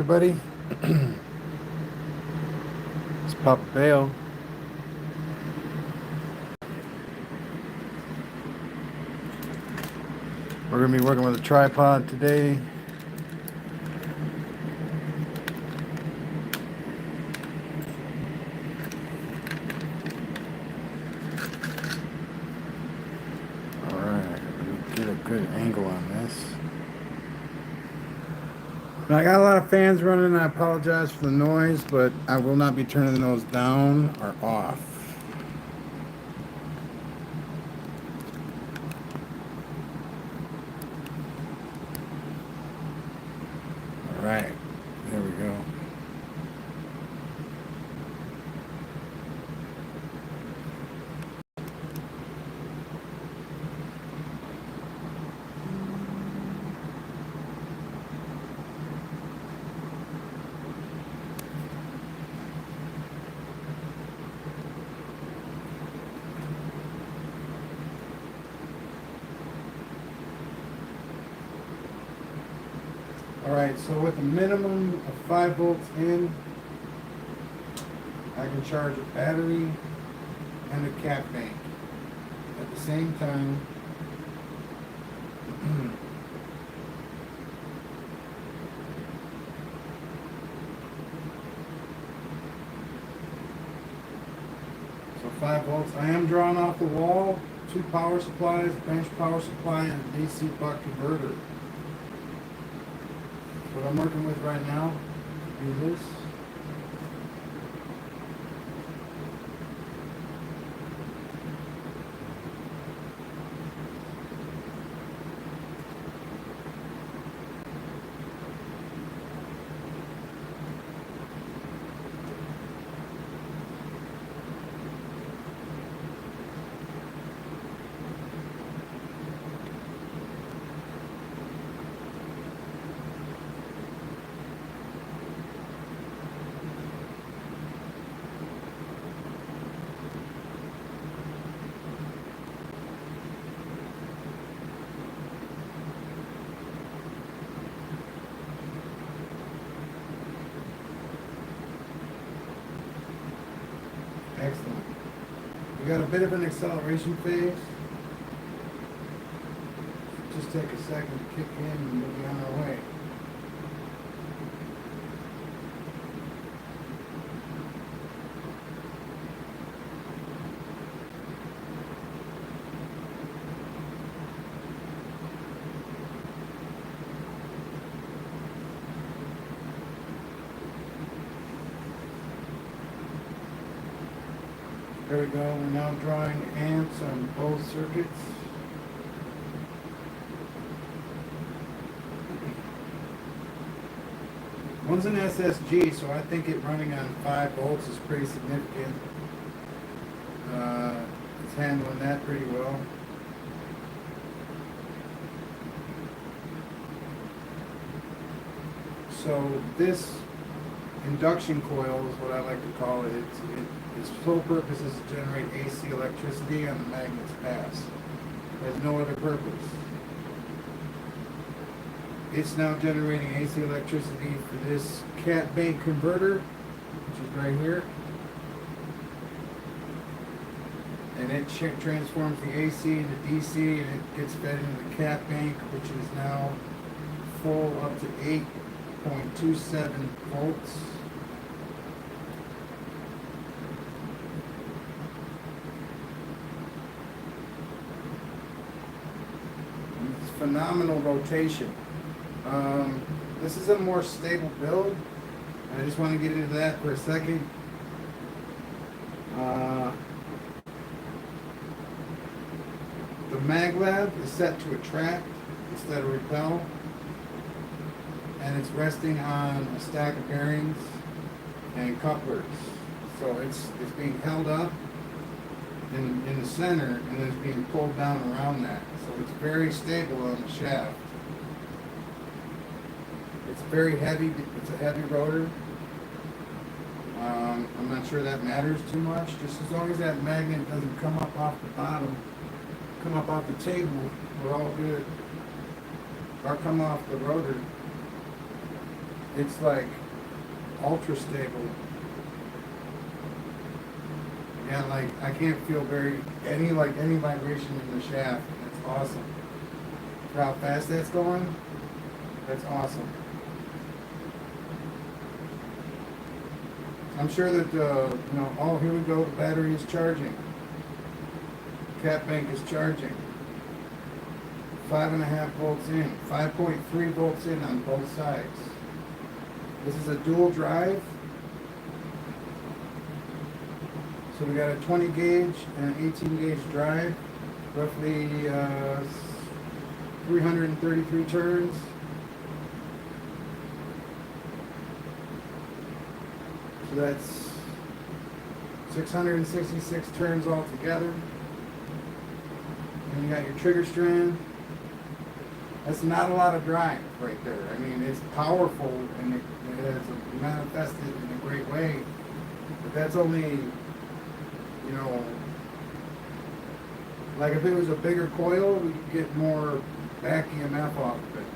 Everybody, it's Papa Bale. We're going to be working with a tripod today. Alright, get a good angle on this. Now, I got a lot of fans running. I apologize for the noise, but I will not be turning those down or off. Alright, there we go. Alright, so with a minimum of 5 volts in, I can charge a battery and a cap bank at the same time. So 5 volts. I am drawing off the wall 2 power supplies, bench power supply, and a DC buck converter. What I'm working with right now to do this. Excellent. We got a bit of an acceleration phase. Just take a second to kick in and we'll be on our way. There we go. We're now drawing amps on both circuits. One's an SSG, so I think it running on 5 volts is pretty significant. It's handling that pretty well. So this induction coil is what I like to call it. Its sole purpose is to generate AC electricity on the magnet's pass. It has no other purpose. It's now generating AC electricity for this cat bank converter, which is right here. And it transforms the AC into DC, and it gets fed into the cat bank, which is now full up to 8.27 volts. It's phenomenal rotation. This is a more stable build. I just want to get into that for a second. The MagLab is set to attract instead of repel, and it's resting on a stack of bearings and couplers. So it's being held up in the center, and then it's being pulled down around that. So it's very stable on the shaft. It's very heavy. It's a heavy rotor. I'm not sure that matters too much. Just as long as that magnet doesn't come up off the bottom, come up off the table, we're all good. Or come off the rotor. it's like ultra stable. Yeah, like I can't feel any vibration in the shaft. It's awesome. For how fast that's going, that's awesome. I'm sure that oh, here we go. The battery is charging. Cap bank is charging. 5.5 volts in. 5.3 volts in on both sides. This is a dual drive. So we got a 20 gauge and an 18 gauge drive, roughly 333 turns. So that's 666 turns altogether. And you got your trigger strand. That's not a lot of drive right there. I mean, it's powerful and it has manifested in a great way. But that's only, like if it was a bigger coil, we could get more back EMF off of it.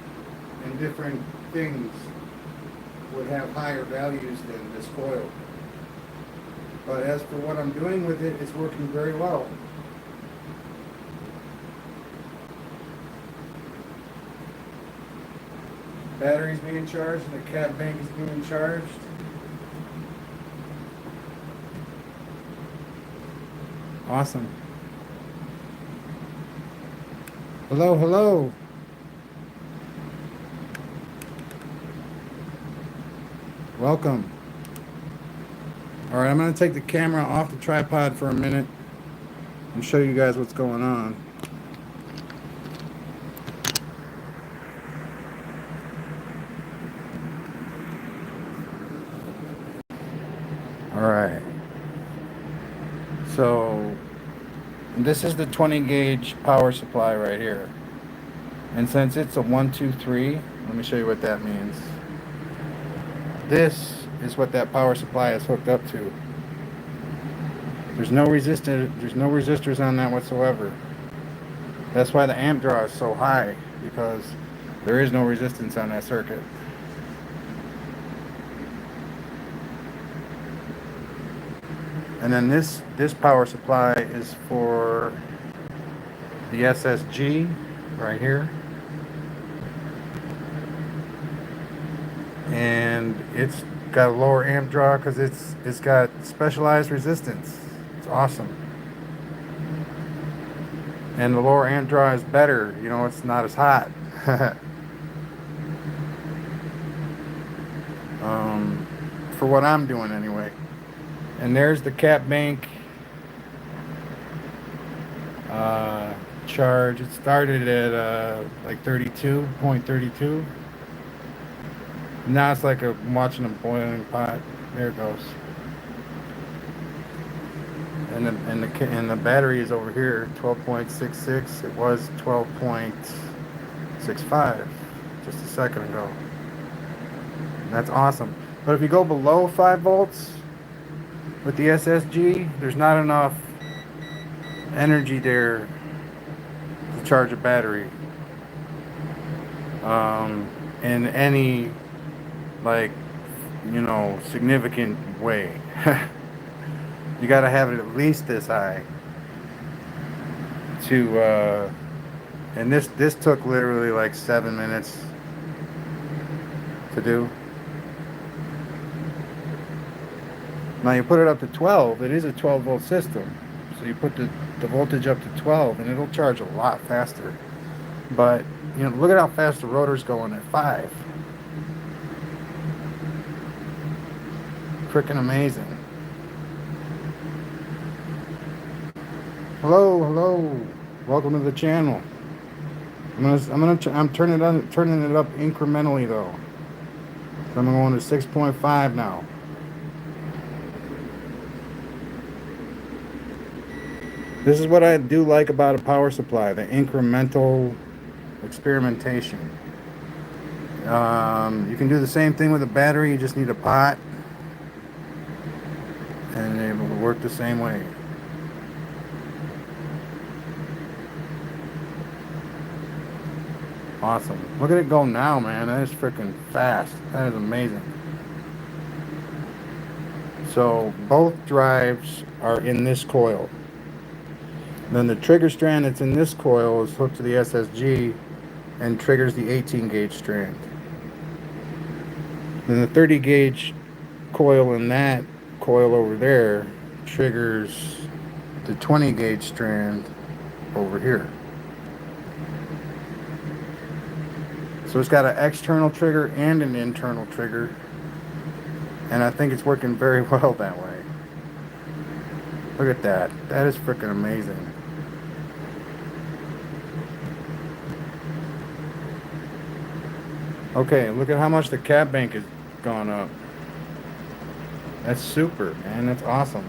And different things would have higher values than this coil. But as for what I'm doing with it, it's working very well. Battery's being charged and the cap bank is being charged. Awesome. Hello, hello. Welcome. All right, I'm going to take the camera off the tripod for a minute and show you guys what's going on. All right. So this is the 20 gauge power supply right here. And since it's a 1, 2, 3, let me show you what that means. This is what that power supply is hooked up to. There's no resistors on that whatsoever. That's why the amp draw is so high, because there is no resistance on that circuit. And then this power supply is for the SSG right here. And it's got a lower amp draw because it's got specialized resistance. It's awesome. And the lower amp draw is better, it's not as hot. For what I'm doing anyway. And there's the cap bank charge. It started at like 32.32. Now it's like I'm watching a boiling pot. There it goes. And the battery is over here, 12.66. It was 12.65 just a second ago. And that's awesome. But if you go below 5 volts with the SSG, there's not enough energy there to charge a battery in any significant way. You got to have it at least this high to and this took literally like 7 minutes to do. Now you put it up to 12. It is a 12 volt system, so you put the voltage up to 12 and it'll charge a lot faster. But look at how fast the rotor's going at 5. Freaking amazing. Hello, welcome to the channel. I'm turning it up incrementally though. So I'm going to 6.5 now. This is what I do like about a power supply, the incremental experimentation. You can do the same thing with a battery, you just need a pot, and it will work the same way. Awesome. Look at it go now, man. That is freaking fast. That is amazing. So both drives are in this coil. Then the trigger strand that's in this coil is hooked to the SSG and triggers the 18 gauge strand. Then the 30 gauge coil in that coil over there triggers the 20 gauge strand over here. So it's got an external trigger and an internal trigger, and I think it's working very well that way. Look at that. That is freaking amazing. Okay, look at how much the cap bank has gone up. That's super, man. That's awesome.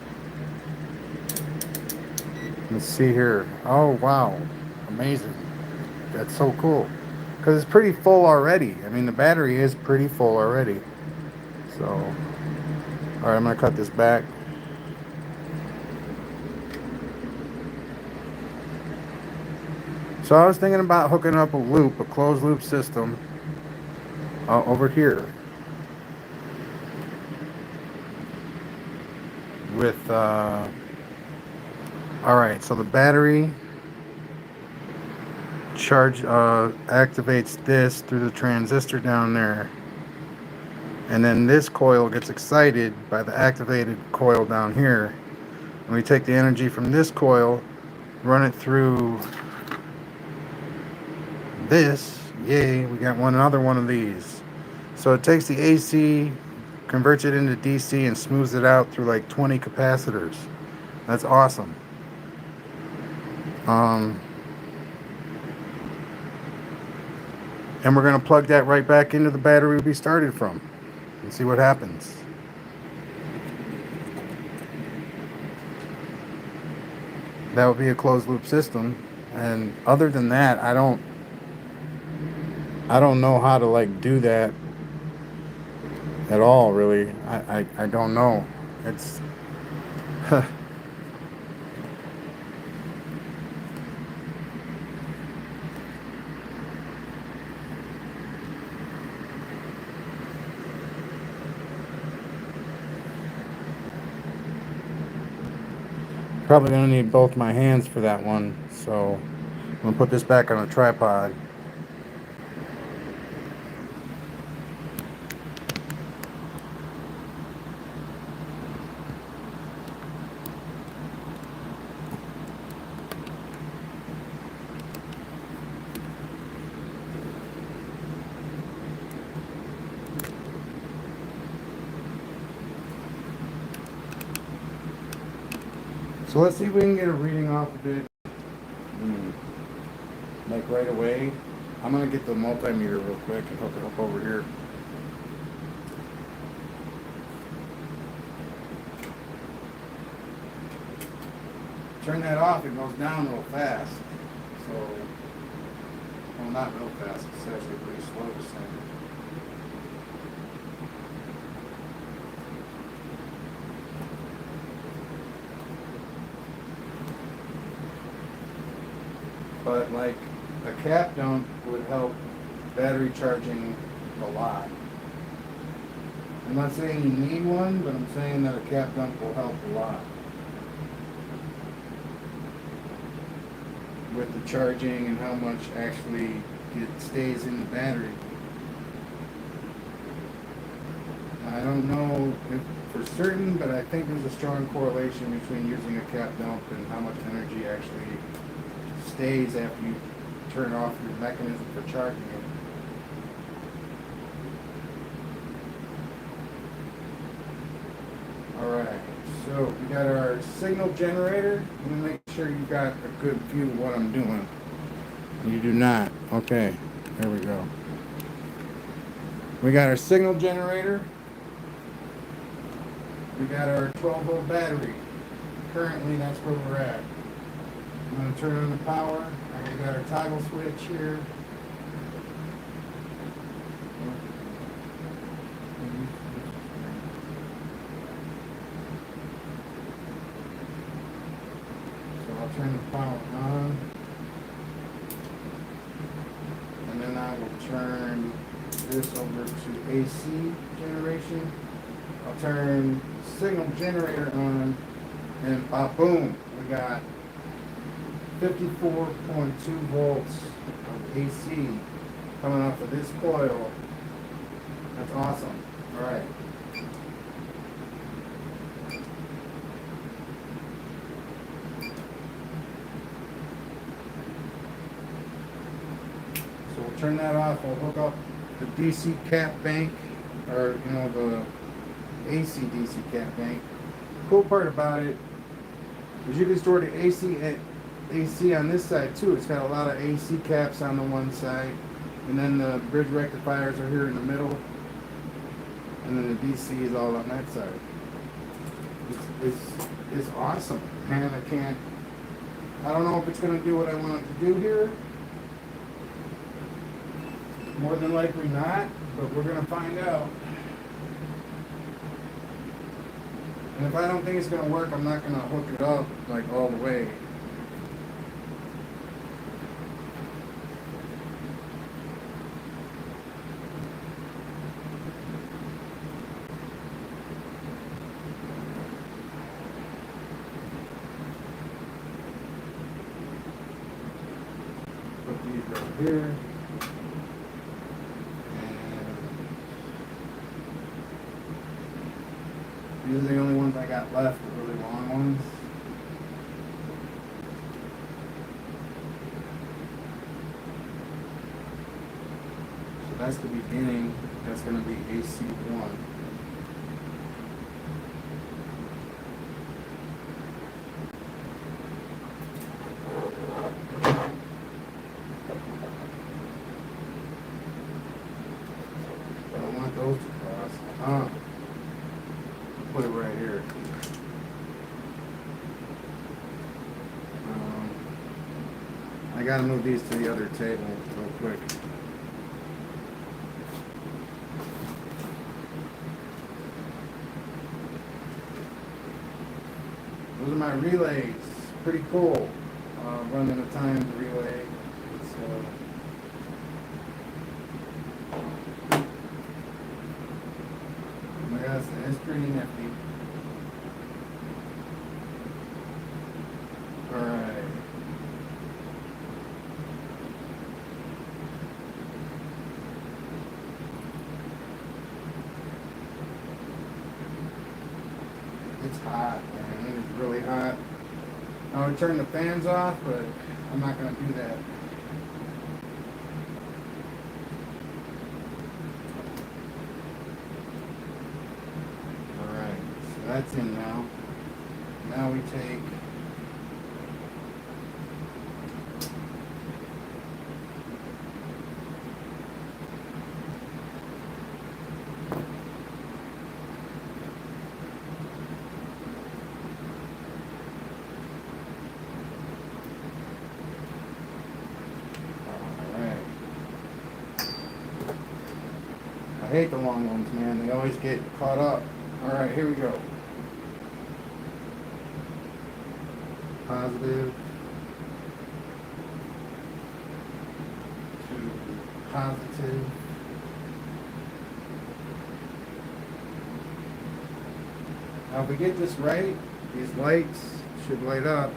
Let's see here. Oh, wow. Amazing. That's so cool. Because it's pretty full already. I mean, the battery is pretty full already. So, alright, I'm going to cut this back. So I was thinking about hooking up a loop, a closed loop system, over here. With, alright, so the battery activates this through the transistor down there, and then this coil gets excited by the activated coil down here, and we take the energy from this coil, run it through this. Yay, we got another one of these. So it takes the AC, converts it into DC, and smooths it out through like 20 capacitors. That's awesome. And we're going to plug that right back into the battery we started from and see what happens. That would be a closed loop system. And other than that, I don't know how to like do that at all, really. I don't know. It's probably going to need both my hands for that one, so I'm going to put this back on a tripod. So let's see if we can get a reading off of it, like right away. I'm going to get the multimeter real quick and hook it up over here. Turn that off, it goes down real fast. So, well, not real fast, it's actually pretty slow to send. But like a cap dump would help battery charging a lot. I'm not saying you need one, but I'm saying that a cap dump will help a lot with the charging and how much actually it stays in the battery. I don't know if for certain, but I think there's a strong correlation between using a cap dump and how much energy actually stays after you turn off your mechanism for charging it. Alright, so we got our signal generator. I'm going to make sure you got a good view of what I'm doing. You do not. Okay, there we go. We got our signal generator. We got our 12-volt battery. Currently, that's where we're at. I'm going to turn on the power. We got our toggle switch here. So I'll turn the power on. And then now to AC generation. I'll turn signal generator on, and boom, we got 54.2 volts of AC coming off of this coil. That's awesome. All right. So we'll turn that off. We'll hook up the DC cap bank, or the AC DC cap bank. Cool part about it is you can store the AC on this side too. It's got a lot of AC caps on the one side, and then the bridge rectifiers are here in the middle, and then the DC is all on that side. It's awesome, man. I don't know if it's going to do what I want it to do here. More than likely not, but we're going to find out. And if I don't think it's going to work, I'm not going to hook it up like all the way. Put these right here. These are the only ones I got left, the really long ones. So that's the beginning. That's going to be AC1. I don't want those to cross. Put it right here. I gotta move these to the other table real quick. Those are my relays. Pretty cool. Running a timed relay. It's, it's pretty nifty. Alright. It's hot, man. It is really hot. I would turn the fans off, but I'm not going to do that. That's in now. Now we take I hate the long ones, man. They always get caught up. Alright, here we go. Positive to positive. Now if we get this right, these lights should light up.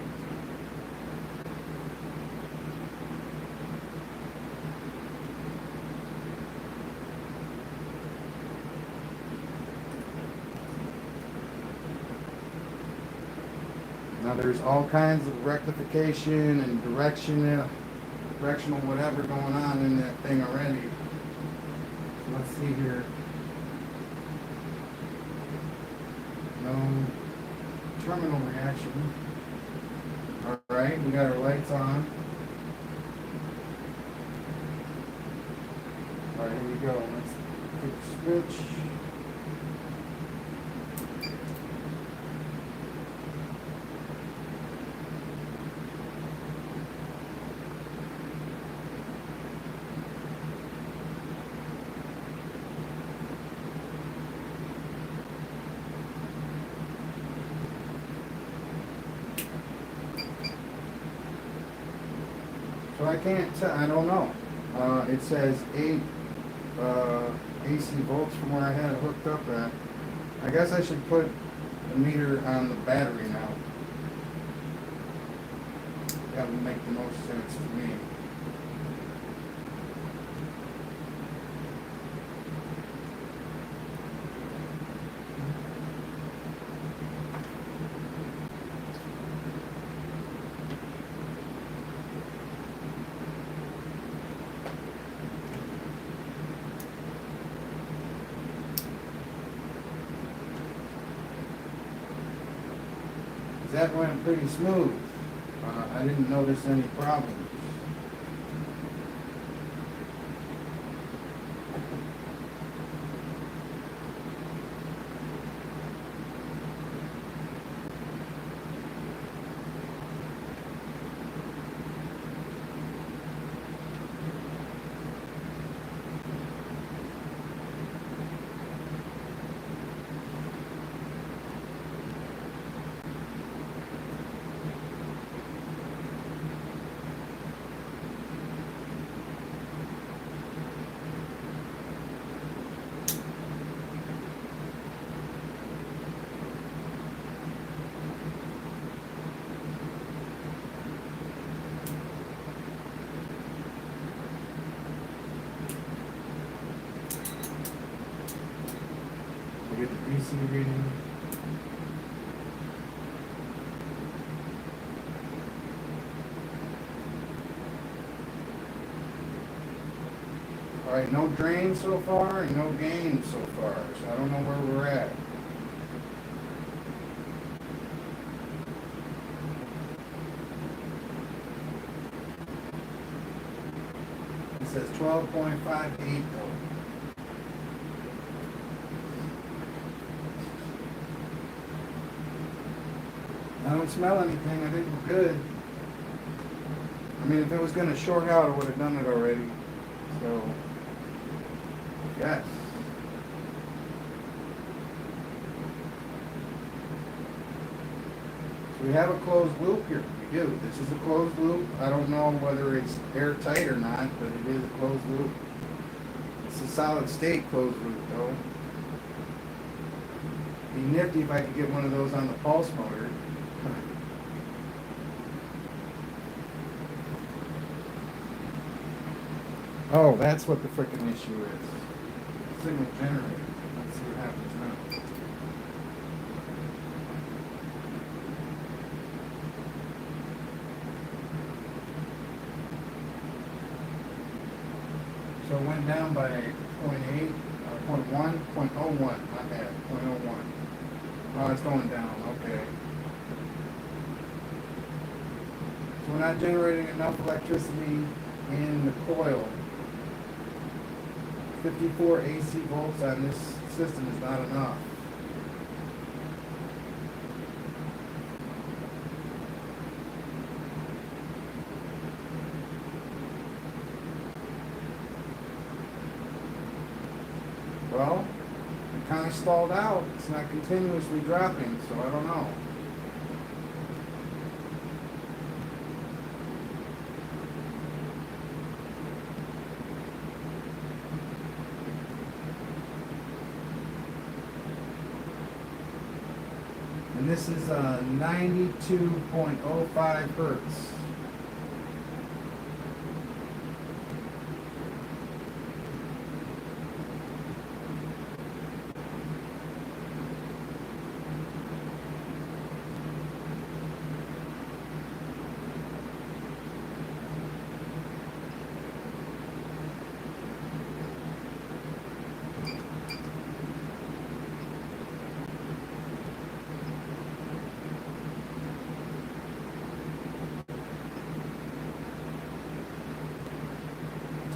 Now there's all kinds of rectification and directional whatever going on in that thing already. So let's see here. No terminal reaction. Alright, we got our lights on. Alright, here we go. Let's click the switch. So I can't tell, I don't know. It says AC volts from where I had it hooked up at. I guess I should put the meter on the battery now. That would make the most sense to me. That went pretty smooth. I didn't notice any problems. We get the DC reading. Alright, no drain so far and no gain so far, so I don't know where we're at. It says 12.58 though. I don't smell anything. I think we're good. I mean, if it was going to short out, I would have done it already. So, yes. So we have a closed loop here. We do. This is a closed loop. I don't know whether it's airtight or not, but it is a closed loop. It's a solid state closed loop, though. Be nifty if I could get one of those on the pulse motor. Oh, that's what the frickin' issue is. Signal generator. Let's see what happens now. So it went down by 0.8, 0.1, 0.01, not bad, 0.01. Oh, it's going down, okay. So we're not generating enough electricity in the coil. 54 AC volts on this system is not enough. Well, it kind of stalled out. It's not continuously dropping, so I don't know. And this is 92.05 hertz.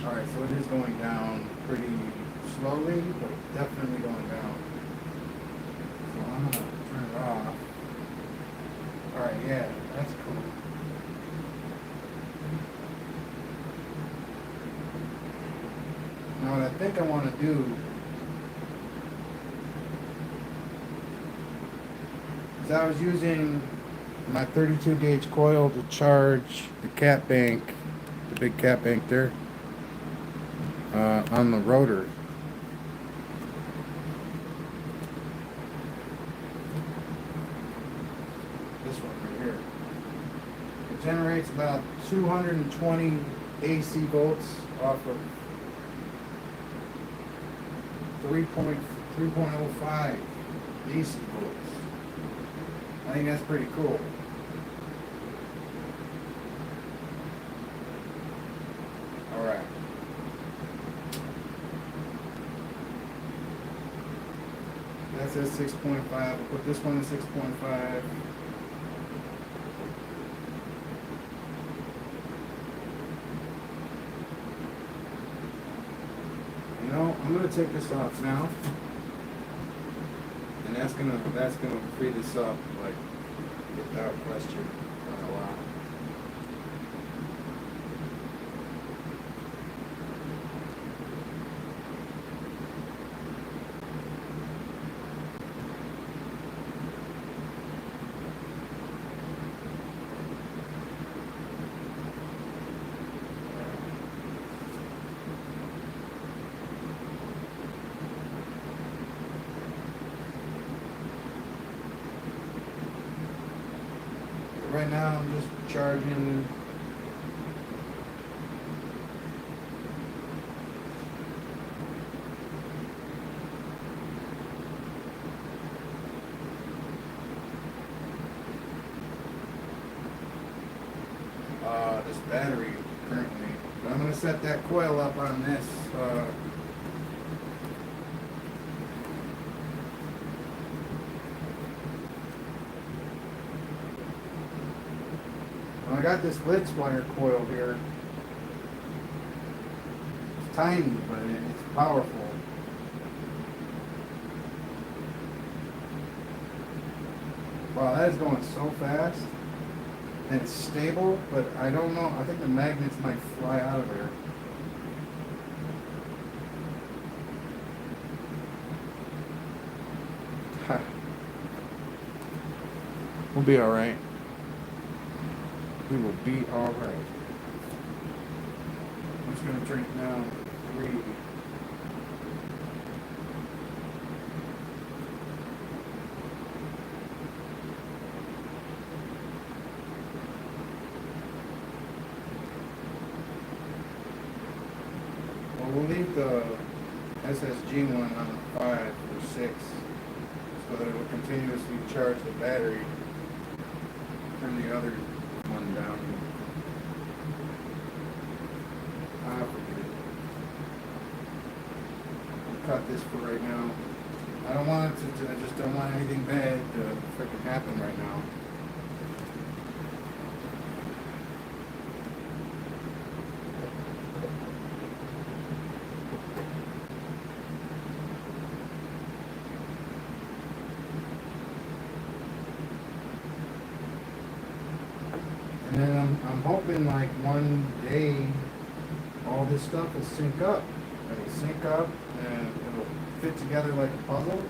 Alright, so it is going down pretty slowly, but definitely going down. So I'm going to turn it off. Alright, yeah, that's cool. Now what I think I want to do is I was using my 32 gauge coil to charge the cat bank, the big cat bank there. On the rotor. this one right here. It generates about 220 AC volts off of 3.05 DC volts. I think that's pretty cool. Alright. That's at 6.5. We'll put this one at 6.5. You know, I'm gonna take this off now. And that's gonna free this up like without question for a while. Right now I'm just charging this battery currently. But I'm going to set that coil up on this I got this lit wire coil here. It's tiny, but it's powerful. Wow, that is going so fast. And it's stable, but I don't know. I think the magnets might fly out of there. We'll be alright. We will be alright. I'm just going to drink now 3. Well, we'll leave the SSG one on 5 or 6 so that it will continuously charge the battery. Turn the other one down. Forget it. I'll cut this for right now. I don't want it to, I just don't want anything bad to freaking happen right now. And then I'm hoping like one day all this stuff will sync up. It'll sync up and it'll fit together like a puzzle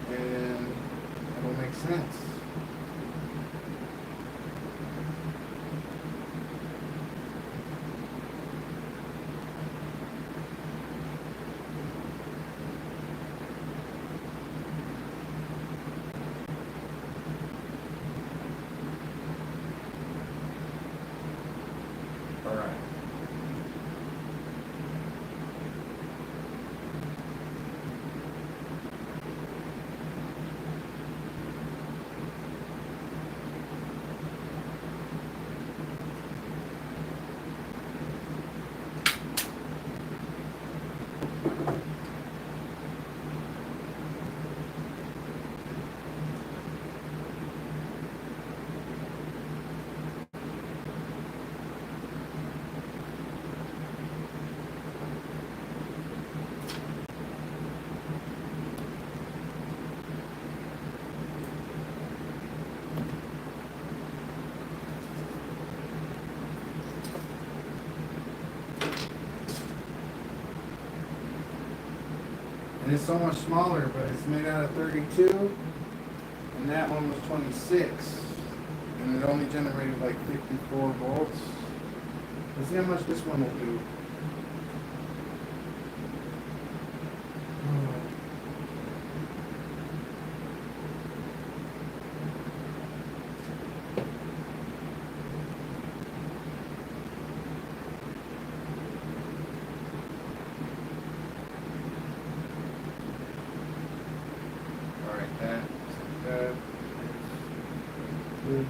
and it'll make sense. Alright. And it's so much smaller, but it's made out of 32, and that one was 26, and it only generated like 54 volts. Let's see how much this one will do. nuances.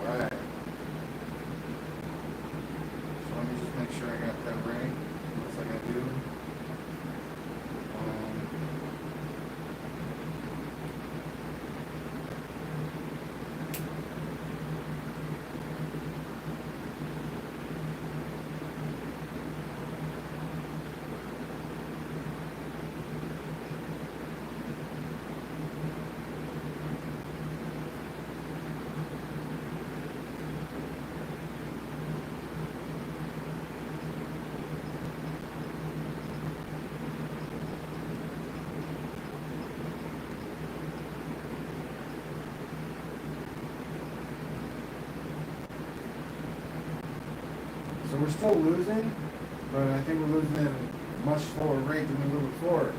Alright. So let me just make sure I got that right. Looks like I do. So we're still losing, but I think we're losing at a much slower rate than we were before.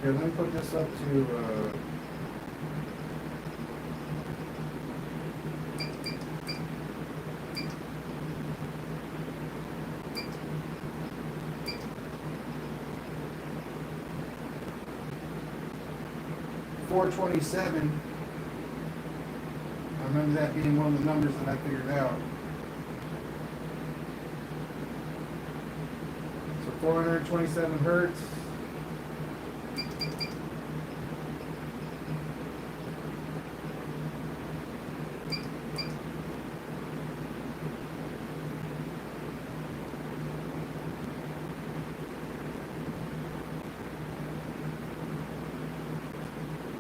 Here, let me put this up to 427. I remember that being one of the numbers that I figured out. So 427 hertz.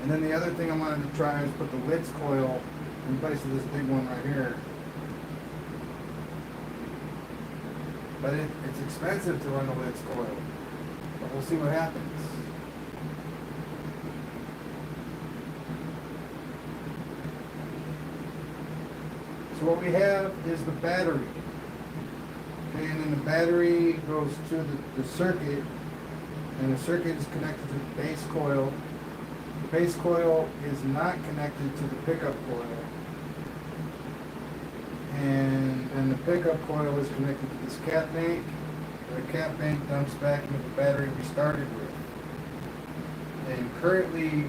And then the other thing I wanted to try is put the Litz coil in place of this big one right here. But it's expensive to run the Litz coil. But we'll see what happens. So what we have is the battery. Okay, and then the battery goes to the circuit, and the circuit is connected to the base coil. The base coil is not connected to the pickup coil. And then the pickup coil is connected to this cap bank. The cap bank dumps back into the battery we started with. And currently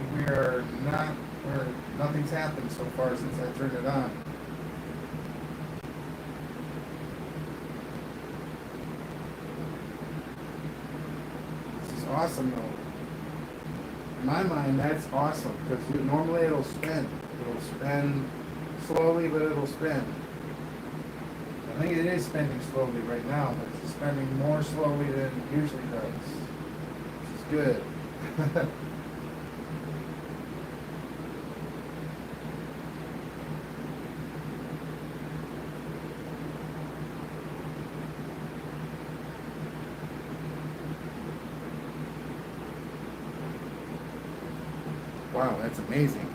nothing's happened so far since I turned it on. This is awesome though. In my mind, that's awesome, because normally it'll spin. It'll spin slowly, but it'll spin. I think it is spinning slowly right now, but it's spinning more slowly than it usually does. Which is good. Wow, that's amazing.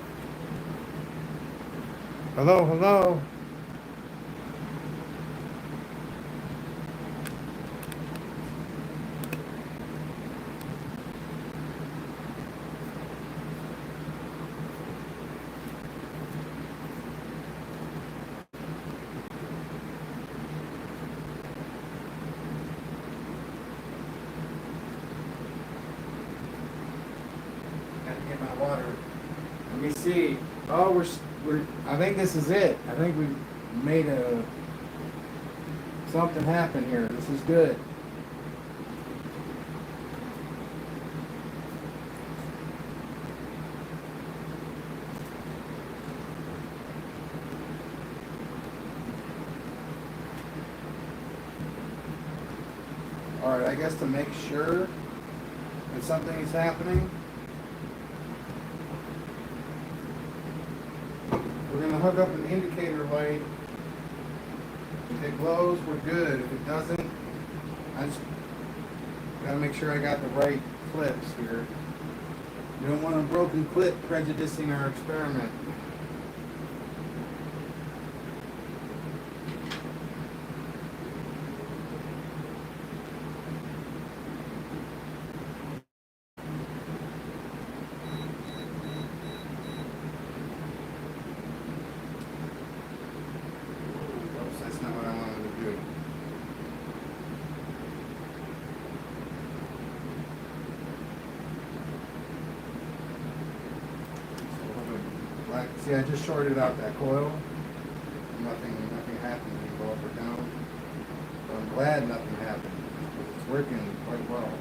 Hello, hello. Water. Let me see. Oh, we're. I think this is it. I think we made something happen here. This is good. All right. I guess to make sure that something is happening, we're going to hook up an indicator light. If it glows, we're good. If it doesn't, I just got to make sure I got the right clips here. You don't want a broken clip prejudicing our experiment. See, I just shorted out that coil. Nothing happened when you go up or down. But I'm glad nothing happened because it's working quite well.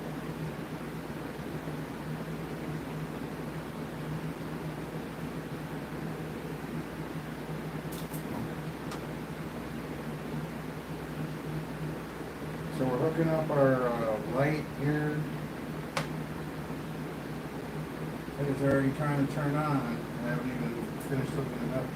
So we're hooking up our light here. It's already trying to turn on. I haven't even finished hooking it up yet.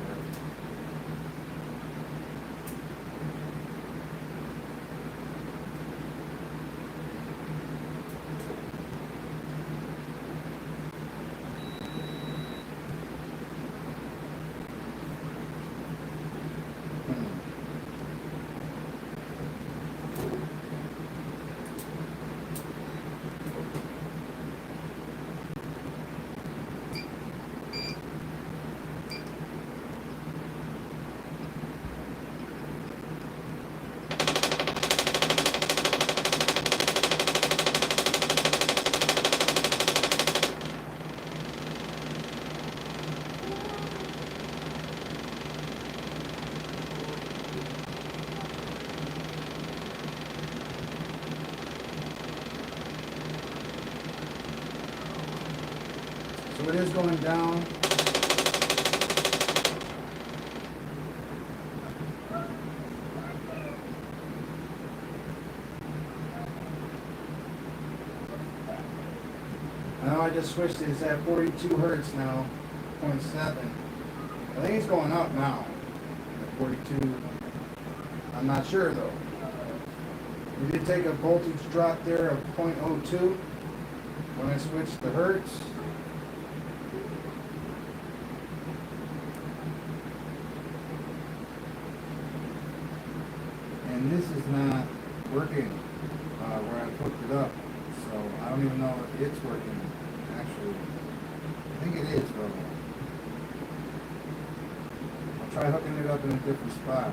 So it is going down. Now I just switched it. It's at 42 hertz now, 0.7. I think it's going up now at 42. I'm not sure though. We did take a voltage drop there of 0.02 when I switched the hertz. And this is not working where I hooked it up. So I don't even know if it's working actually. I think it is though. I'll try hooking it up in a different spot.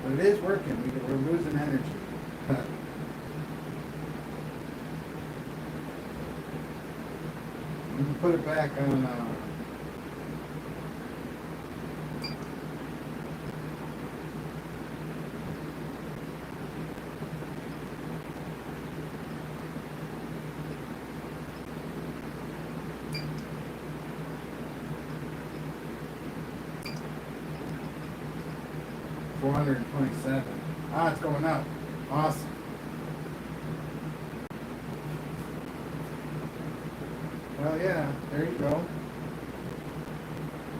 But it is working. We're losing energy. We can put it back on. $427. Ah, it's going up. Awesome. Well, yeah, there you go.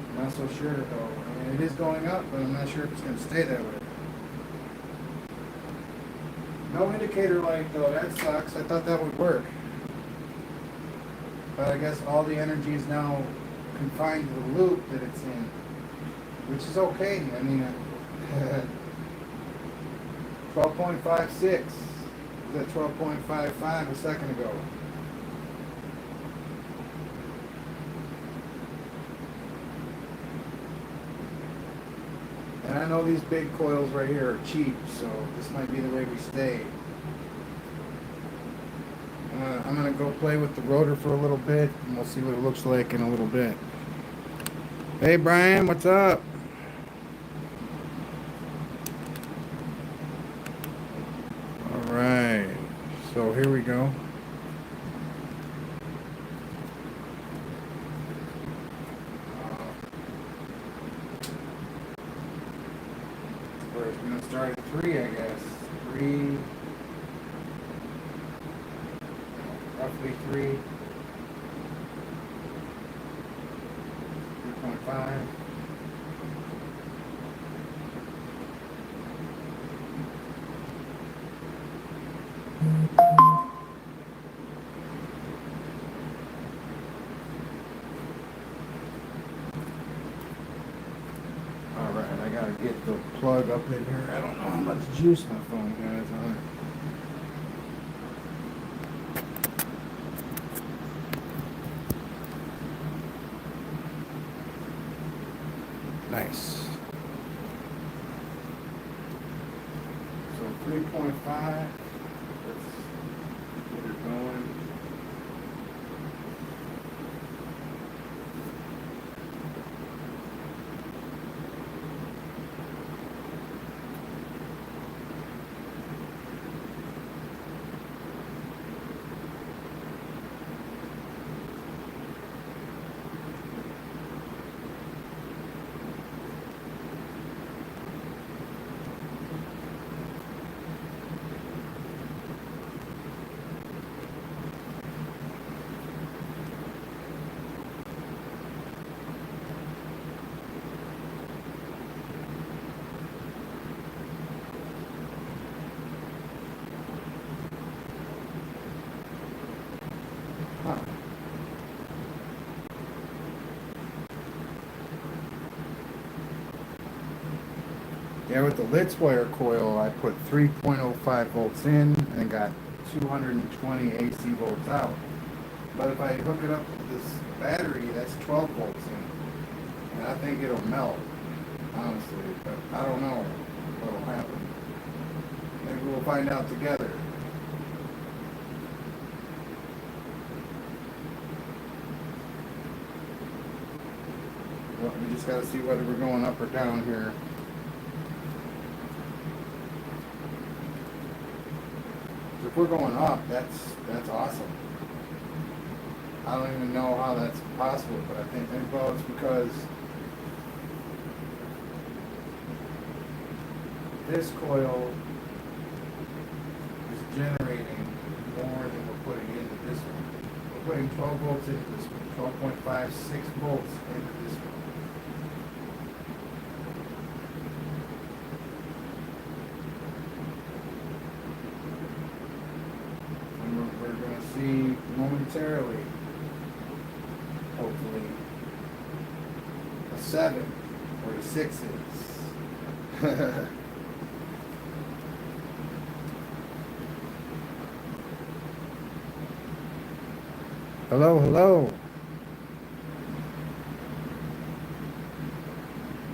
I'm not so sure though. I mean, it is going up, but I'm not sure if it's going to stay that way. No indicator light though. That sucks. I thought that would work. But I guess all the energy is now confined to the loop that it's in, which is okay. I mean, 12.56. It was at 12.55 a second ago. And I know these big coils right here are cheap, so this might be the way we stay. I'm going to go play with the rotor for a little bit, and we'll see what it looks like in a little bit. Hey Brian, what's up? Alright, so here we go. We're going to start at 3, I guess. 3, roughly 3, 3.5. get the plug up in here. I don't know how much juice my phone has on it. Nice. So 3.5. Let's get her going. Huh. Yeah, with the Litz wire coil, I put 3.05 volts in and got 220 AC volts out. But if I hook it up with this battery, that's 12 volts in. And I think it'll melt, honestly. But I don't know what'll happen. Maybe we'll find out together. Well, we just got to see whether we're going up or down here. If we're going up, that's awesome. I don't even know how that's possible, but I think well, it's because this coil is generating more than we're putting into this one. We're putting 12 volts into this one, 12.56 volts into this one. See momentarily, hopefully, a 7 where the 6 is. Hello, hello.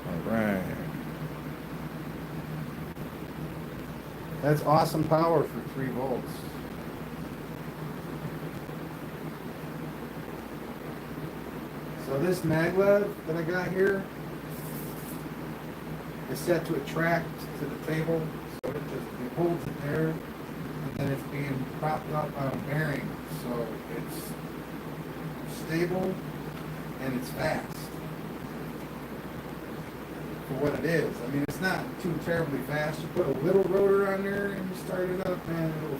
All right. That's awesome power for 3 volts. So this maglev that I got here is set to attract to the table, so it holds it there, and then it's being propped up on a bearing, so it's stable and it's fast for what it is. I mean, it's not too terribly fast. You put a little rotor on there and you start it up, man, it'll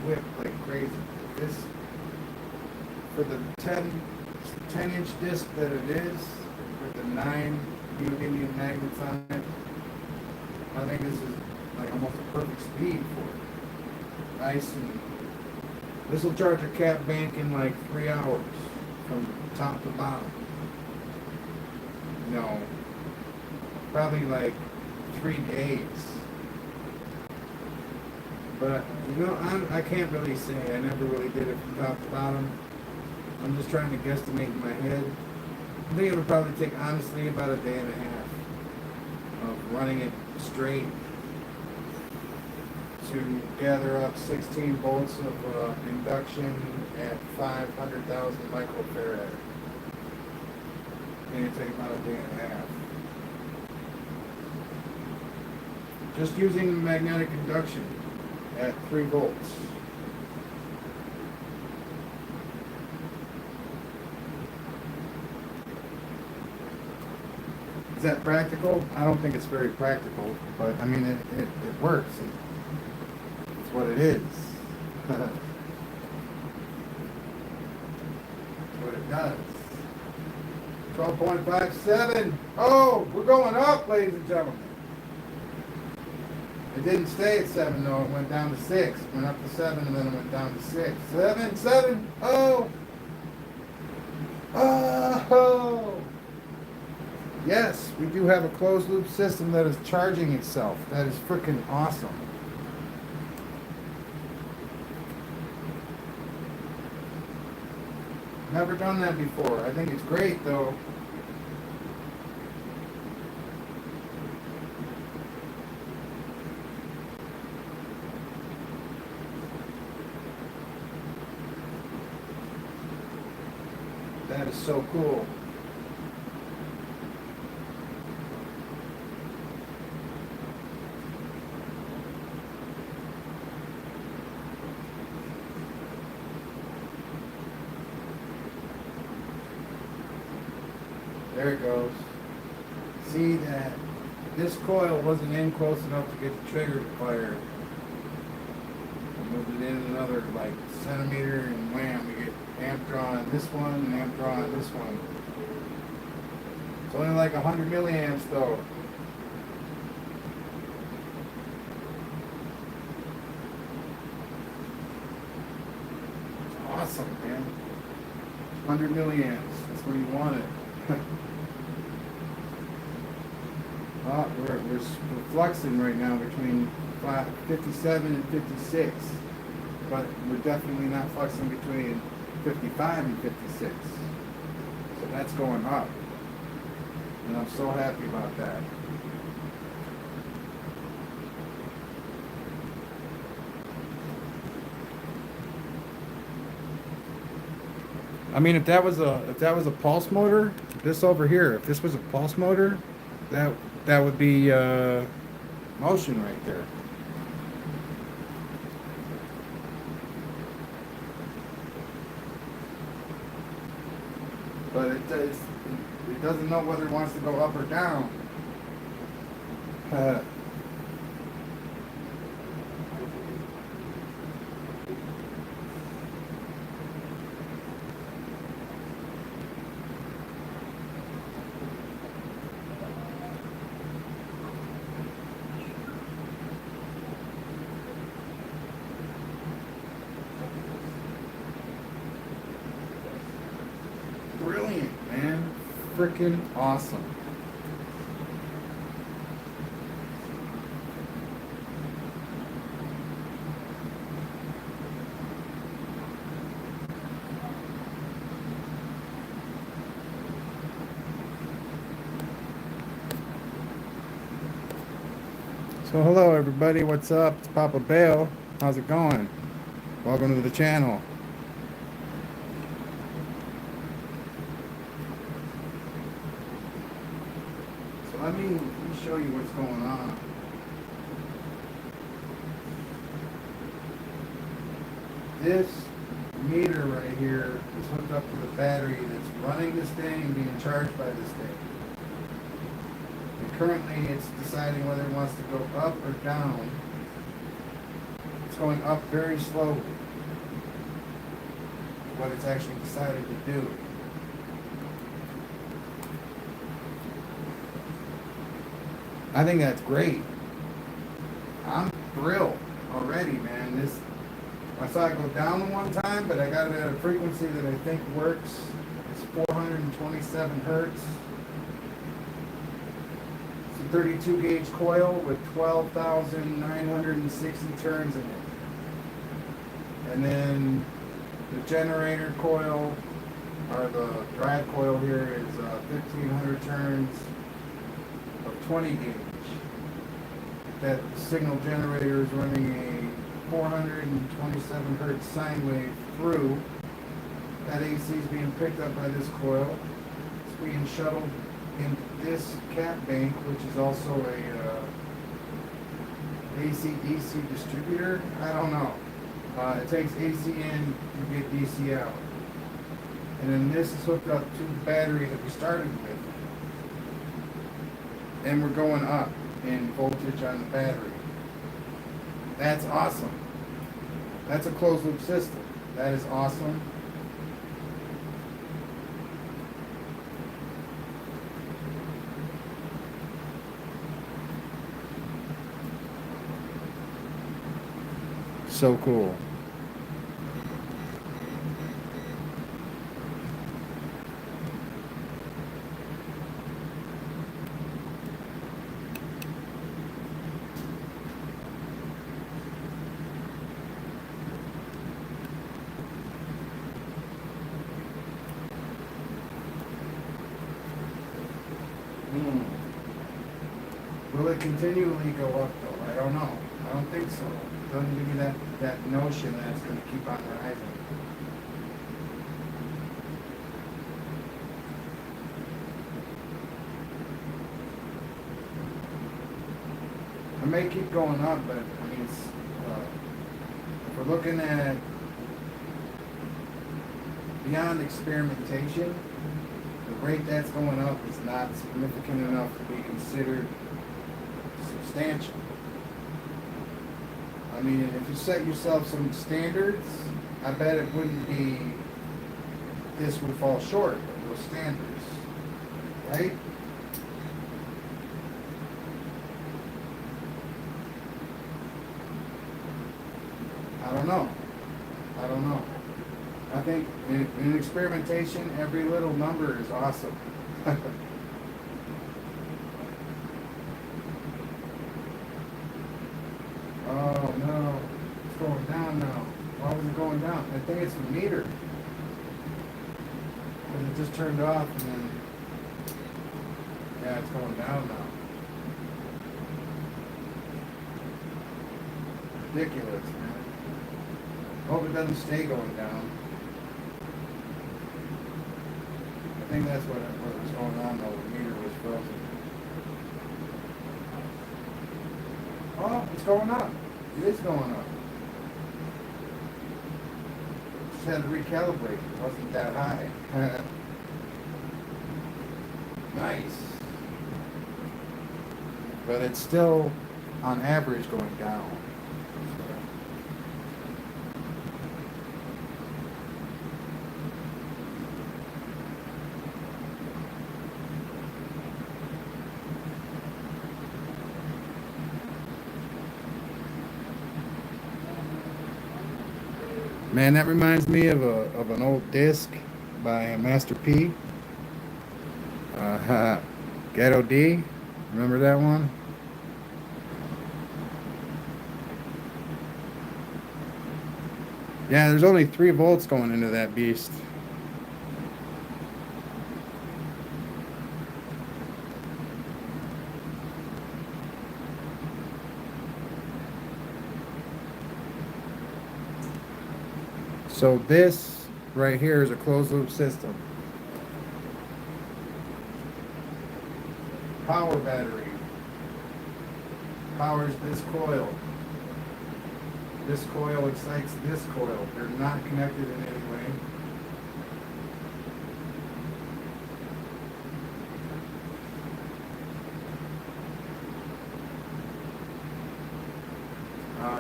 whip like crazy. This, for the 10-inch disc that it is, with the 9 neodymium magnets on it, I think this is like almost a perfect speed for it. Nice, and this will charge your cap bank in like 3 hours from top to bottom. No, probably like 3 days. But you know, I can't really say. I never really did it from top to bottom. I'm just trying to guesstimate in my head. I think it'll probably take, honestly, about a day and a half of running it straight to gather up 16 volts of induction at 500,000 microfarad. And it'll take about a day and a half. Just using magnetic induction at 3 volts. Is that practical? I don't think it's very practical, but I mean, it works. It's what it is. It's what it does. 12.57. Oh, we're going up, ladies and gentlemen. It didn't stay at 7 though, it went down to 6. It went up to 7 and then it went down to 6. 7. Oh! Oh! Yes, we do have a closed loop system that is charging itself. That is freaking awesome. Never done that before. I think it's great though. That is so cool. There it goes. See that this coil wasn't in close enough to get the trigger to fire. I moved it in another like centimeter and wham, we get amp draw on this one and amp draw on this one. It's only like 100 milliamps though. It's awesome, man. 100 milliamps. That's where you want it. We're fluxing right now between 57 and 56, but we're definitely not fluxing between 55 and 56. So that's going up, and I'm so happy about that. I mean, if that was a pulse motor, this over here, if this was a pulse motor, that would be motion right there. But it doesn't know whether it wants to go up or down. Brilliant, man. Freaking awesome. So hello everybody, what's up? It's Papa Bale. How's it going? Welcome to the channel. So let me show you what's going on. This meter right here is hooked up to the battery that's running this thing and being charged by this thing. And currently it's deciding whether it wants to go up or down. It's going up very slowly. What it's actually decided to do. I think that's great. I'm thrilled already, man. I saw it go down one time, but I got it at a frequency that I think works. It's 427 hertz. It's a 32 gauge coil with 12,960 turns in it. And then the generator coil, or the drive coil here, is 1,500 turns of 20 gauge. That signal generator is running a 427 hertz sine wave through. That AC is being picked up by this coil. It's being shuttled into this cap bank, which is also a AC/DC distributor. I don't know. It takes AC in, you get DC out. And then this is hooked up to the battery that we started with. And we're going up in voltage on the battery. That's awesome. That's a closed loop system. That is awesome. So cool. Will it continually go up though? I don't know. I don't think so. It doesn't give me that notion that it's going to keep on rising. I may keep going up, but I mean, it's, if we're looking at beyond experimentation, the rate that's going up is not significant enough to be considered substantial. I mean, if you set yourself some standards, I bet it wouldn't be, this would fall short of those standards, right? I don't know. I don't know. I think in experimentation, every little number is awesome. Oh no, it's going down now. Why was it going down? I think it's the meter. Because it just turned off and then, yeah, it's going down now. Ridiculous, man. Hope it doesn't stay going down. I think that's what was going on though. The meter was frozen. Oh, it's going up. It is going up. Just had to recalibrate. It wasn't that high. Nice. But it's still, on average, going down. Man, that reminds me of an old disc by Master P. Ghetto D. Remember that one? Yeah, there's only 3 volts going into that beast. So this right here is a closed loop system. Power battery powers this coil. This coil excites this coil. They're not connected in any way.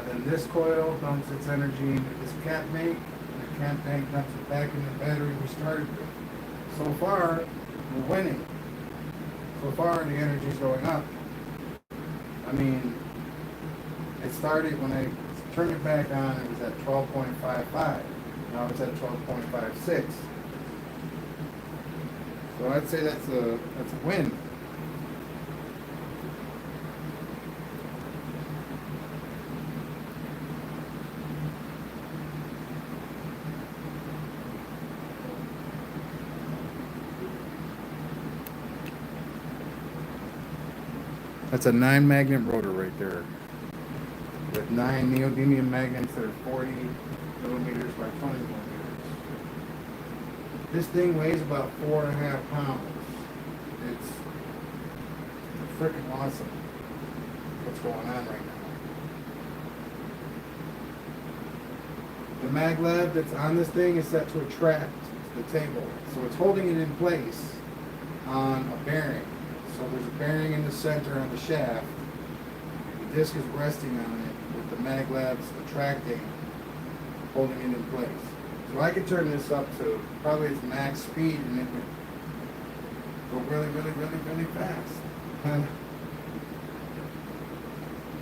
Then this coil dumps its energy into this cap bank. Camp tank dumps it back in the battery we started with. So far, we're winning. So far, the energy's going up. I mean, it started when I turned it back on, it was at 12.55. Now it's at 12.56. So I'd say that's a win. That's a 9 magnet rotor right there, with 9 neodymium magnets that are 40 millimeters by 20 millimeters. This thing weighs about 4.5 pounds. It's freaking awesome what's going on right now. The maglev that's on this thing is set to attract the table, so it's holding it in place on a bearing. So there's a bearing in the center on the shaft. The disc is resting on it with the maglevs attracting, holding it in place. So I could turn this up to probably its max speed and it would go really, really, really, really fast.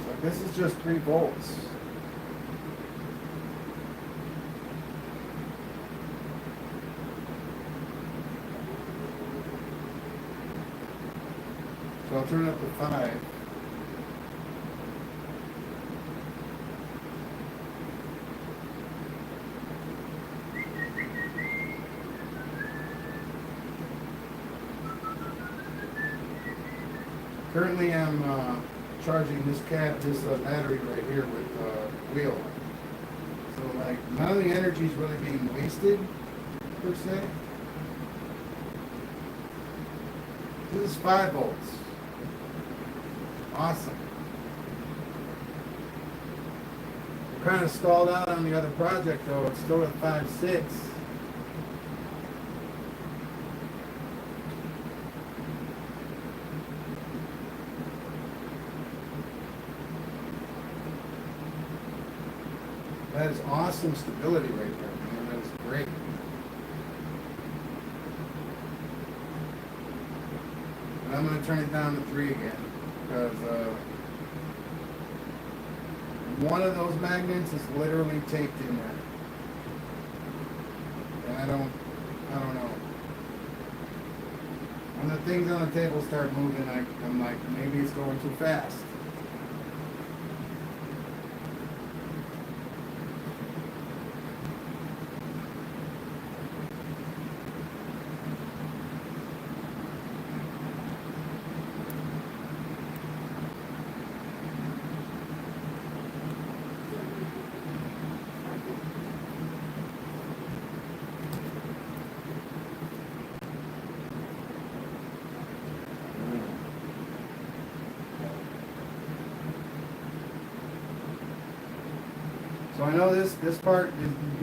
So this is just 3 volts. So I'll turn it up to 5. Currently I'm charging this battery right here with wheel. So like none of the energy is really being wasted per se. This is 5 volts. Awesome. We're kind of stalled out on the other project though. It's still at 5.6. That is awesome stability right there, man. That is great. And I'm going to turn it down to 3 again because one of those magnets is literally taped in there. And I don't know. When the things on the table start moving, I'm like, maybe it's going too fast. So I know this part,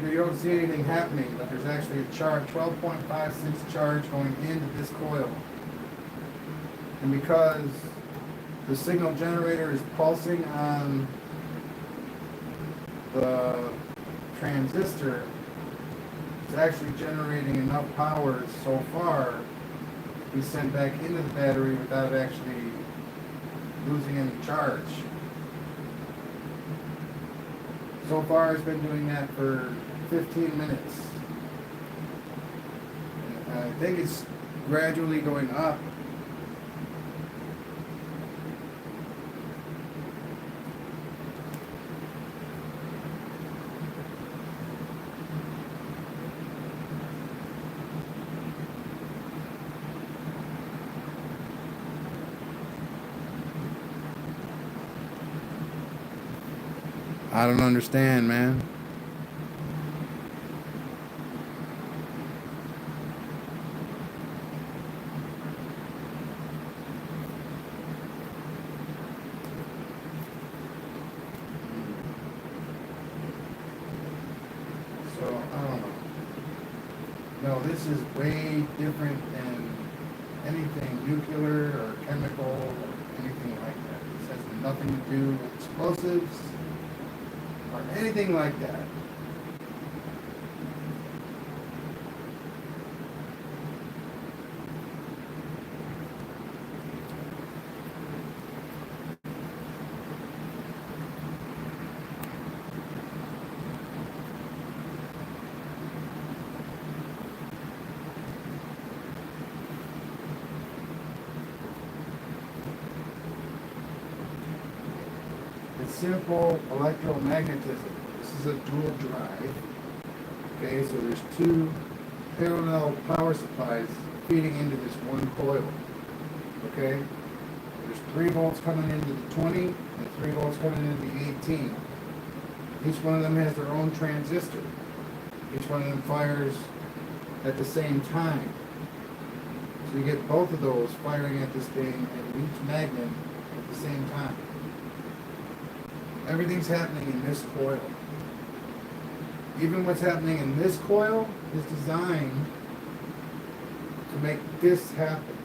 you don't see anything happening, but there's actually a charge, 12.56 charge going into this coil. And because the signal generator is pulsing on the transistor, it's actually generating enough power so far to be sent back into the battery without actually losing any charge. So far, it's been doing that for 15 minutes. And I think it's gradually going up. I don't understand, man. So, I don't know. No, this is way different than anything nuclear or chemical or anything like that. This has nothing to do with explosives or anything like that. It's simple electromagnetism. This is a dual drive. Okay, so there's 2 parallel power supplies feeding into this one coil. Okay, there's 3 volts coming into the 20 and 3 volts coming into the 18. Each one of them has their own transistor. Each one of them fires at the same time. So you get both of those firing at this thing at each magnet at the same time. Everything's happening in this coil. Even what's happening in this coil is designed to make this happen.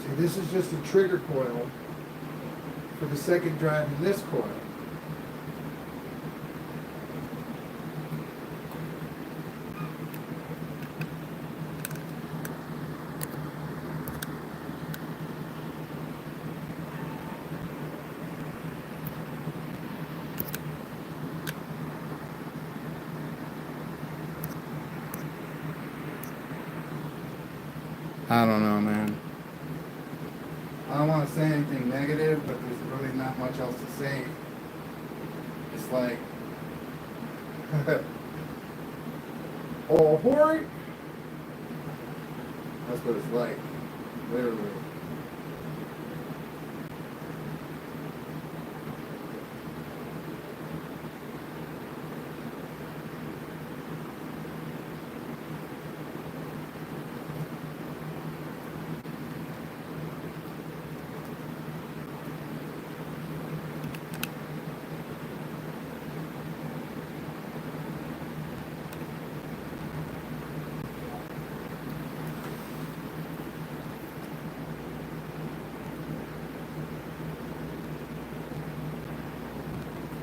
See, this is just a trigger coil for the second drive in this coil. I don't know, man. I don't want to say anything negative, but there's really not much else to say. It's like, oh, hoi! That's what it's like, literally.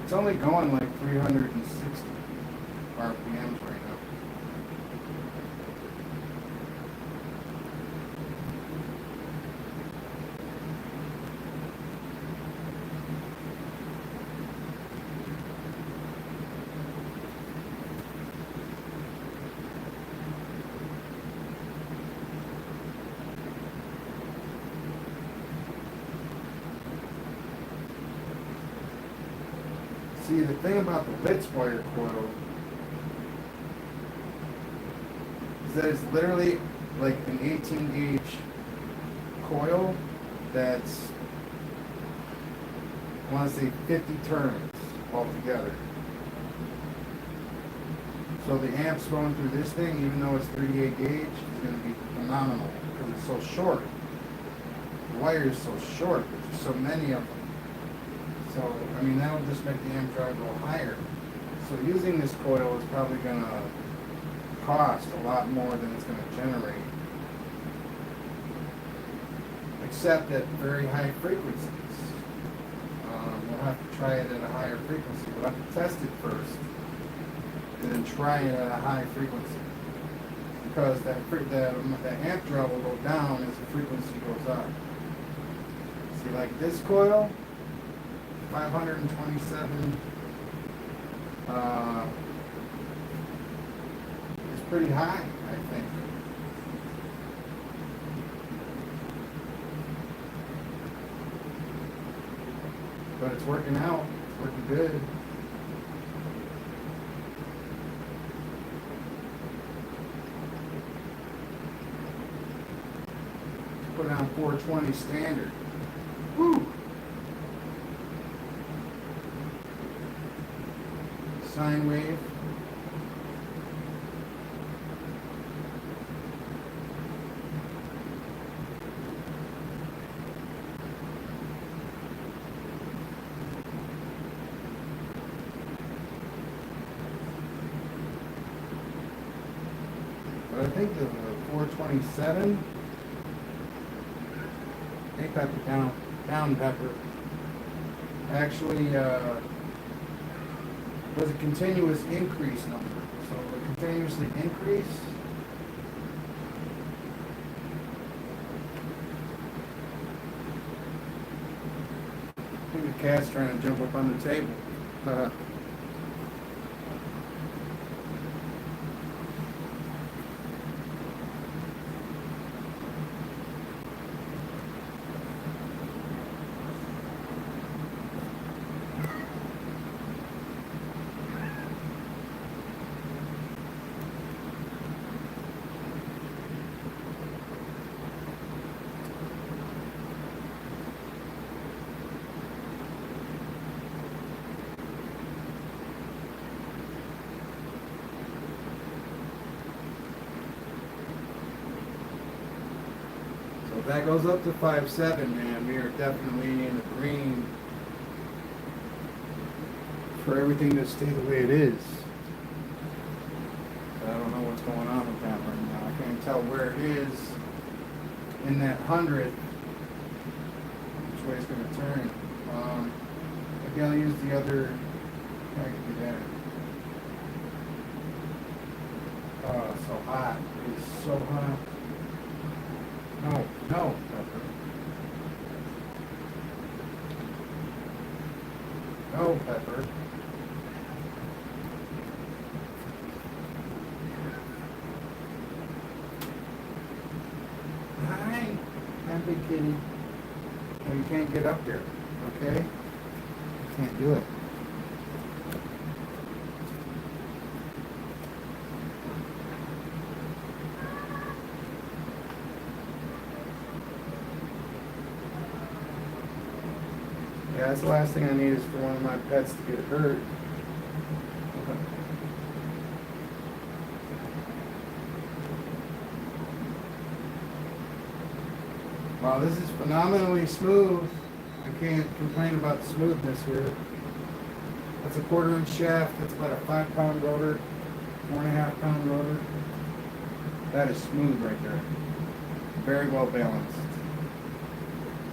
It's only going like 360 RPMs right now. See, the thing about the Litz wire coil is that it's literally like an 18 gauge coil that's, I want to say 50 turns altogether. So the amps going through this thing, even though it's 38 gauge, is going to be phenomenal because it's so short. The wire is so short, there's just so many of them. So, I mean, that'll just make the amp drive go higher. So using this coil is probably going to cost a lot more than it's going to generate. Except at very high frequencies. We'll have to try it at a higher frequency. We'll have to test it first. And then try it at a high frequency. Because the amp drive will go down as the frequency goes up. See, like this coil, 527 is pretty high, I think. But it's working out. It's working good. Put it on 420 standard. Woo! Sine wave. But I think the 427, pepper down pepper, actually was a continuous increase number. So it continuously increase. I think the cat's trying to jump up on the table. If that goes up to 5.7, man, we are definitely in the green for everything to stay the way it is. But I don't know what's going on with that right now. I can't tell where it is in that 100, which way it's going to turn. Maybe I'll use the other. I can do that. Oh, it's so hot. It's so hot. No, Pepper. No, Pepper. Hi, happy kitty. Well, you can't get up there, okay? You can't do it. Yeah, that's the last thing I need is for one of my pets to get hurt. Wow, this is phenomenally smooth. I can't complain about the smoothness here. That's a 1/4 inch shaft. That's about a 5-pound rotor, 4.5 pound rotor. That is smooth right there. Very well balanced.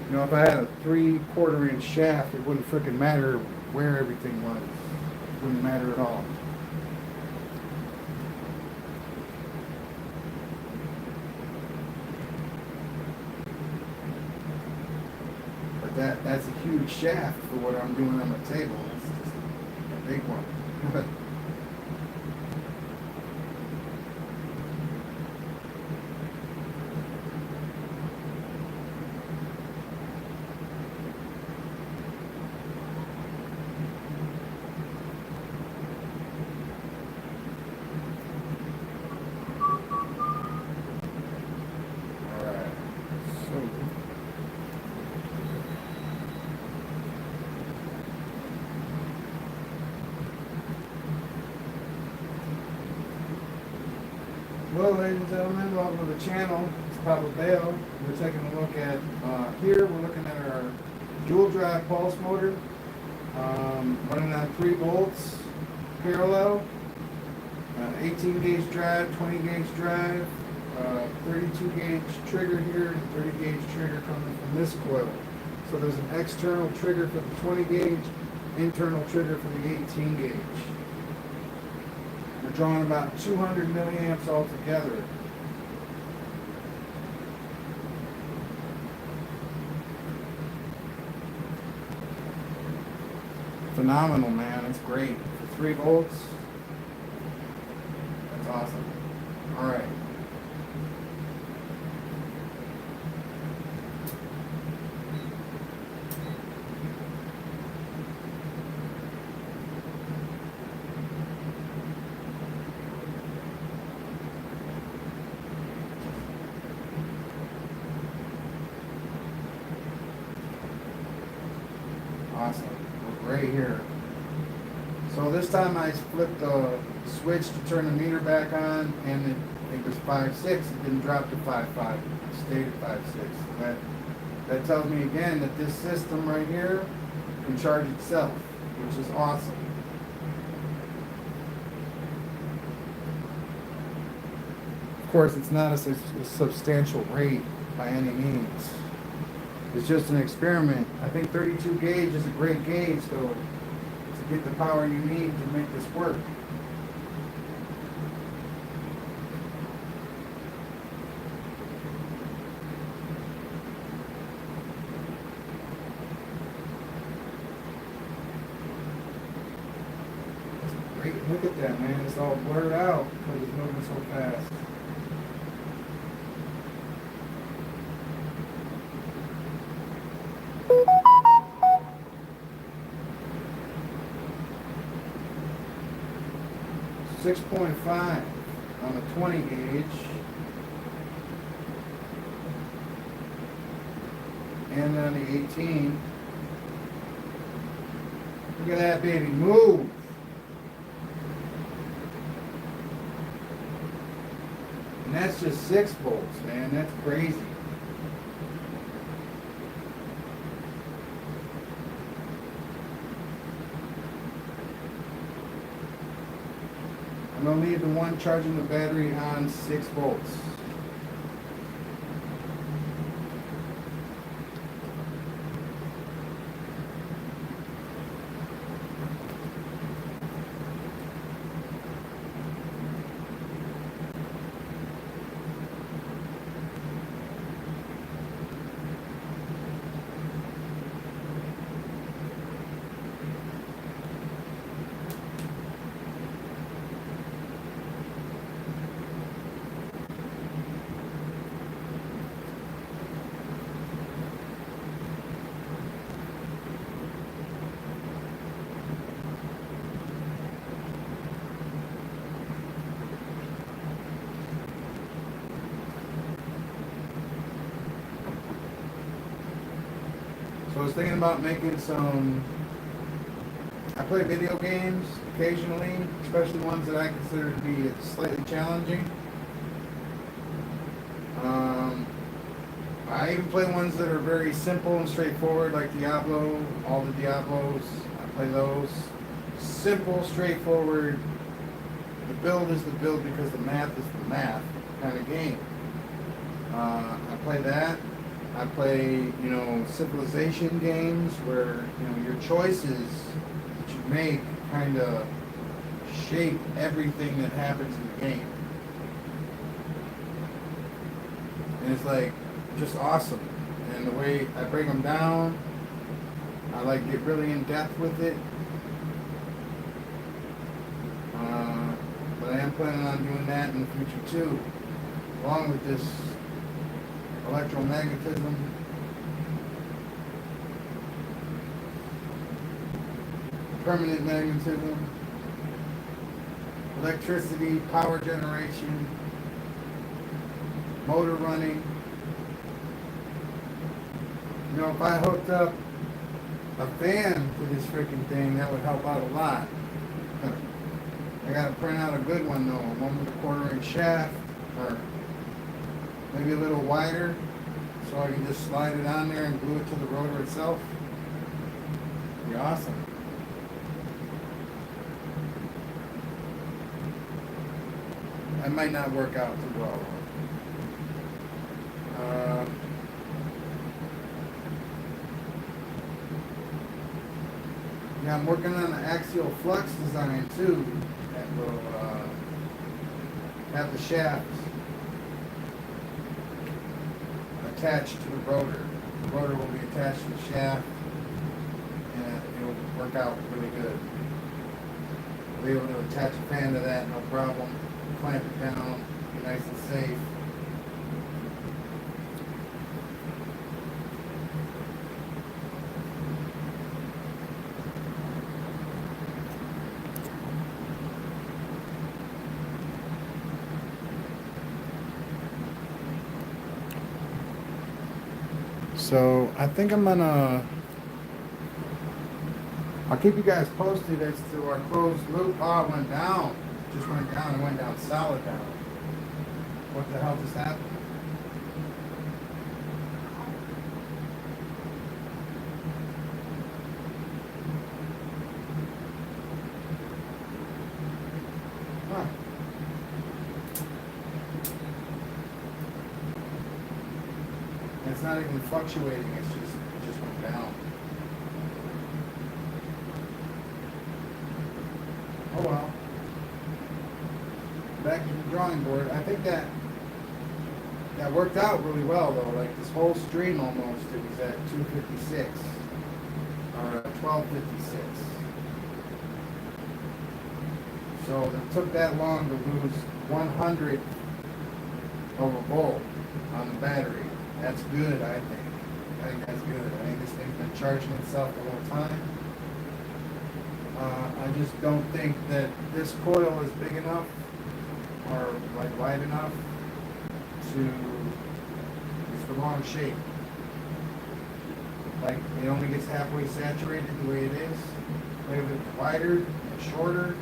You know, if I had a 3/4 inch shaft, it wouldn't frickin' matter where everything was. Wouldn't matter at all. But that's a huge shaft for what I'm doing on my table. It's just a big one. Alright, so well, ladies and gentlemen, welcome to the channel. It's Papa Bale. We're taking a look at, here we're looking at our dual drive pulse motor, running on 3 volts parallel, 18 gauge drive, 20 gauge drive, 32 gauge trigger here, and 30 gauge trigger coming from this coil. So there's an external trigger for the 20 gauge, internal trigger for the 18 gauge. We're drawing about 200 milliamps altogether. Phenomenal, man. It's great. For 3 volts, that's awesome. Alright. Awesome. We're right here. So this time I flipped the switch to turn the meter back on, and it was 5.6. It didn't drop to 5.5. It stayed at 5.6. That tells me again that this system right here can charge itself, which is awesome. Of course, it's not a substantial rate by any means. It's just an experiment. I think 32 gauge is a great gauge, though, to get the power you need to make this work. That's great. Look at that, man. It's all blurred out because it's moving so fast. .5 on the 20 gauge, and on the 18. Look at that baby move. And that's just 6 volts, man. That's crazy. I'm going to leave the one charging the battery on 6 volts. So I was thinking about making some. I play video games occasionally, especially ones that I consider to be slightly challenging. I even play ones that are very simple and straightforward, like Diablo, all the Diablos. I play those. Simple, straightforward. The build is the build because the math is the math kind of game. I play that. I play, civilization games where, your choices make kind of shape everything that happens in the game. And it's like just awesome. And the way I break them down, I like get really in depth with it. But I am planning on doing that in the future too, along with this electromagnetism. Permanent magnetism, electricity, power generation, motor running. You know, if I hooked up a fan to this freaking thing, that would help out a lot. I gotta print out a good one though, one with a 1/4-inch shaft, or maybe a little wider, so I can just slide it on there and glue it to the rotor itself. Be awesome. That might not work out too well. Yeah, I'm working on an axial flux design too that will have the shaft attached to the rotor. The rotor will be attached to the shaft, and it'll work out really good. I'll be able to attach a fan to that, no problem. Clamp it down, be nice and safe. So I think I'll keep you guys posted as to our closed loop. Oh, it went down. Just went down and went down solid down. What the hell just happened? Huh. It's not even fluctuating, it just went down. Oh well. Back to the drawing board. I think that worked out really well though. Like this whole stream almost, it was at 256 or 1256. So it took that long to lose 100 of a volt on the battery. That's good, I think. I think that's good. I think this thing's been charging itself the whole time. I just don't think that this coil is big enough or like wide enough to, it's the wrong shape. Like it only gets halfway saturated the way it is. Like if it was wider and shorter,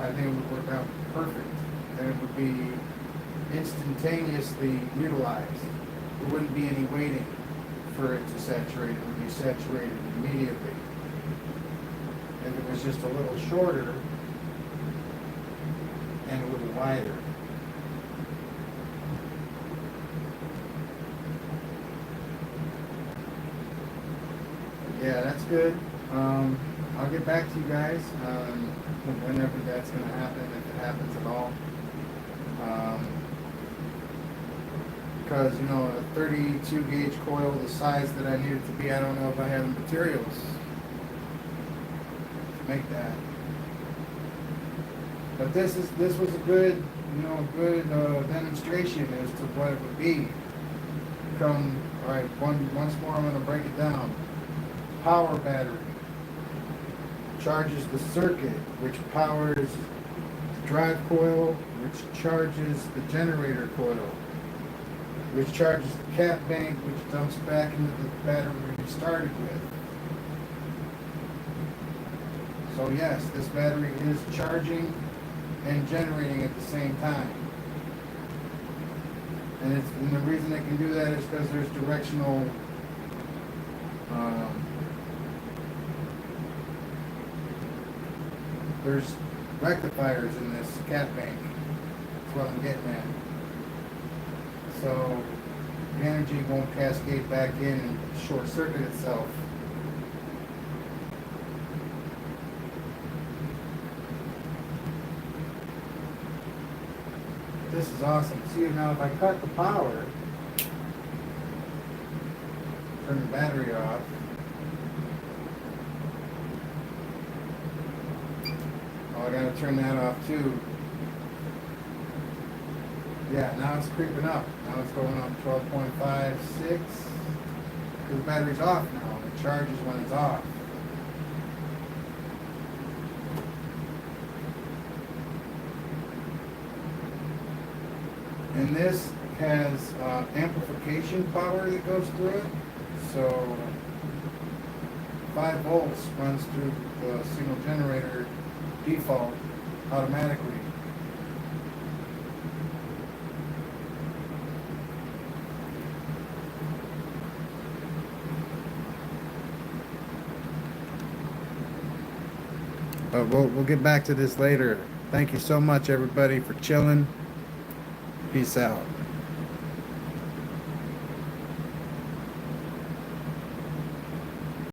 I think it would work out perfect. And it would be instantaneously utilized. There wouldn't be any waiting for it to saturate. It would be saturated immediately. If it was just a little shorter and a little wider. Yeah, that's good. I'll get back to you guys whenever that's going to happen, if it happens at all. Because, you know, a 32 gauge coil the size that I need it to be, I don't know if I have the materials to make that. But this was a good, you know, demonstration as to what it would be. Alright, once more I'm going to break it down. Power battery charges the circuit, which powers the drive coil, which charges the generator coil, which charges the cap bank, which dumps back into the battery you started with. So yes, this battery is charging and generating at the same time. And the reason it can do that is because there's directional there's rectifiers in this cap bank. That's what I'm getting at. So the energy won't cascade back in and short circuit itself. This is awesome. See, now if I cut the power, turn the battery off. Oh, I gotta turn that off too. Yeah, now it's creeping up. Now it's going up 12.56. Because the battery's off now. It charges when it's off. And this has amplification power that goes through it. So 5 volts runs through the signal generator default automatically. But we'll get back to this later. Thank you so much, everybody, for chilling. Peace out.